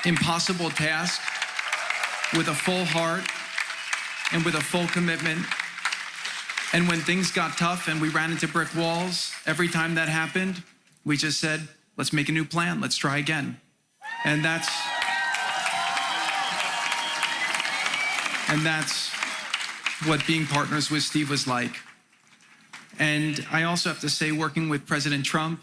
impossible task with a full heart and with a full commitment. And when things got tough and we ran into brick walls, every time that happened, we just said, let's make a new plan, let's try again. And that's what being partners with Steve was like. And I also have to say, working with President Trump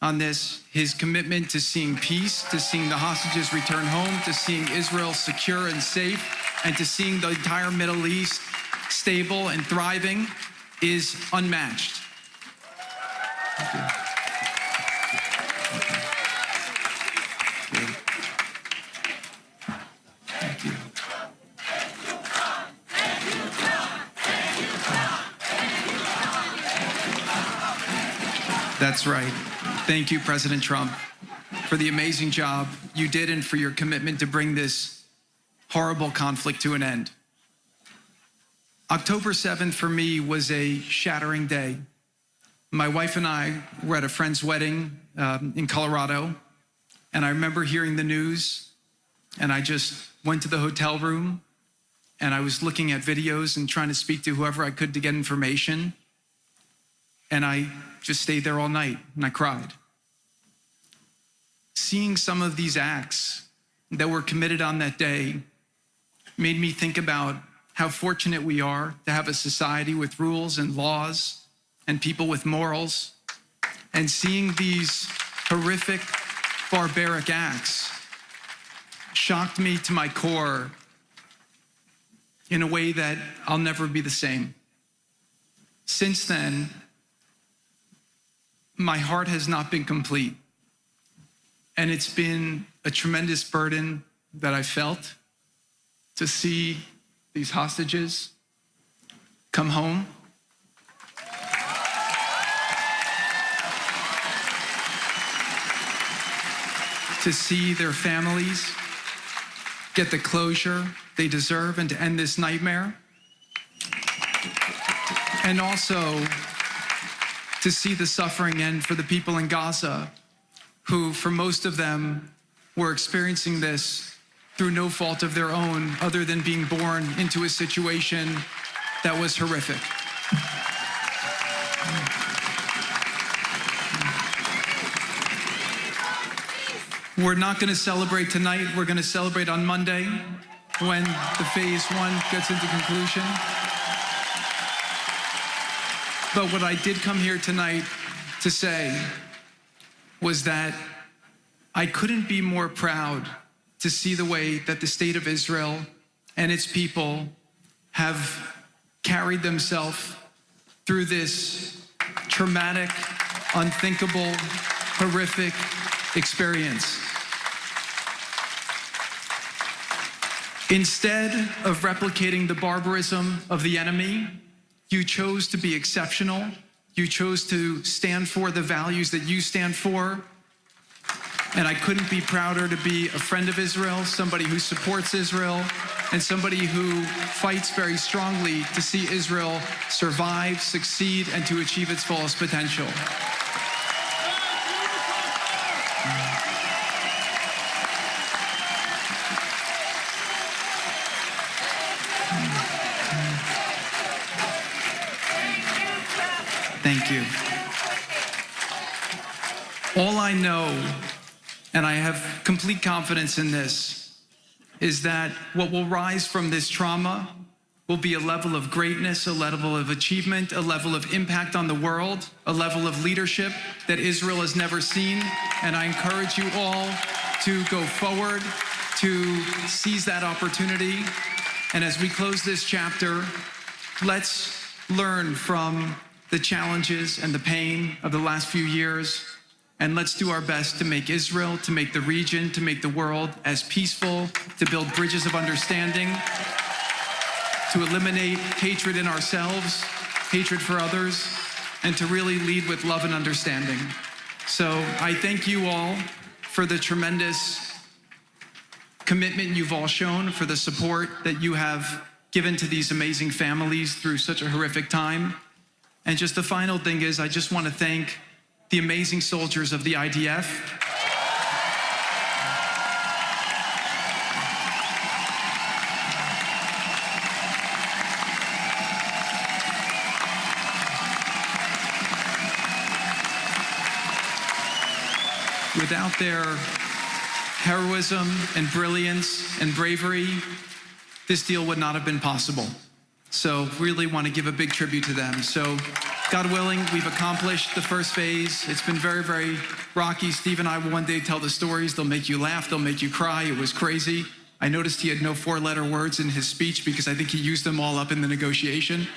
on this, his commitment to seeing peace, to seeing the hostages return home, to seeing Israel secure and safe, and to seeing the entire Middle East stable and thriving is unmatched. Thank you. Thank you. That's right. Thank you, President Trump, for the amazing job you did and for your commitment to bring this horrible conflict to an end. October 7th for me was a shattering day. My wife and I were at a friend's wedding in Colorado, and I remember hearing the news, and I just went to the hotel room, and I was looking at videos and trying to speak to whoever I could to get information, and I just stayed there all night, and I cried. Seeing some of these acts that were committed on that day made me think about how fortunate we are to have a society with rules and laws and people with morals. And seeing these horrific, barbaric acts shocked me to my core in a way that I'll never be the same. Since then, my heart has not been complete. And it's been a tremendous burden that I felt to see these hostages come home. To see their families get the closure they deserve and to end this nightmare. And also to see the suffering end for the people in Gaza who, for most of them, were experiencing this through no fault of their own other than being born into a situation that was horrific. We're not going to celebrate tonight. We're going to celebrate on Monday when the phase 1 gets into conclusion. But what I did come here tonight to say was that I couldn't be more proud to see the way that the state of Israel and its people have carried themselves through this traumatic, unthinkable, horrific experience. Instead of replicating the barbarism of the enemy, you chose to be exceptional. You chose to stand for the values that you stand for. And I couldn't be prouder to be a friend of Israel, somebody who supports Israel, and somebody who fights very strongly to see Israel survive, succeed, and to achieve its fullest potential. Thank you. All I know, and I have complete confidence in this, is that what will rise from this trauma will be a level of greatness, a level of achievement, a level of impact on the world, a level of leadership that Israel has never seen. And I encourage you all to go forward, to seize that opportunity. And as we close this chapter, let's learn from the challenges and the pain of the last few years. And let's do our best to make Israel, to make the region, to make the world as peaceful, to build bridges of understanding, to eliminate hatred in ourselves, hatred for others, and to really lead with love and understanding. So I thank you all for the tremendous commitment you've all shown, for the support that you have given to these amazing families through such a horrific time. And just the final thing is, I just want to thank the amazing soldiers of the IDF. Without their heroism and brilliance and bravery, this deal would not have been possible. So really want to give a big tribute to them. So God willing, we've accomplished the first phase. It's been very, very rocky. Steve and I will one day tell the stories. They'll make you laugh. They'll make you cry. It was crazy. I noticed he had no 4-letter words in his speech because I think he used them all up in the negotiation.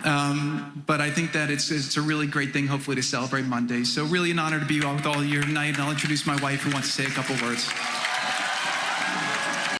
But I think that it's a really great thing, hopefully, to celebrate Monday. So really an honor to be with all of you tonight, and I'll introduce my wife who wants to say a couple words.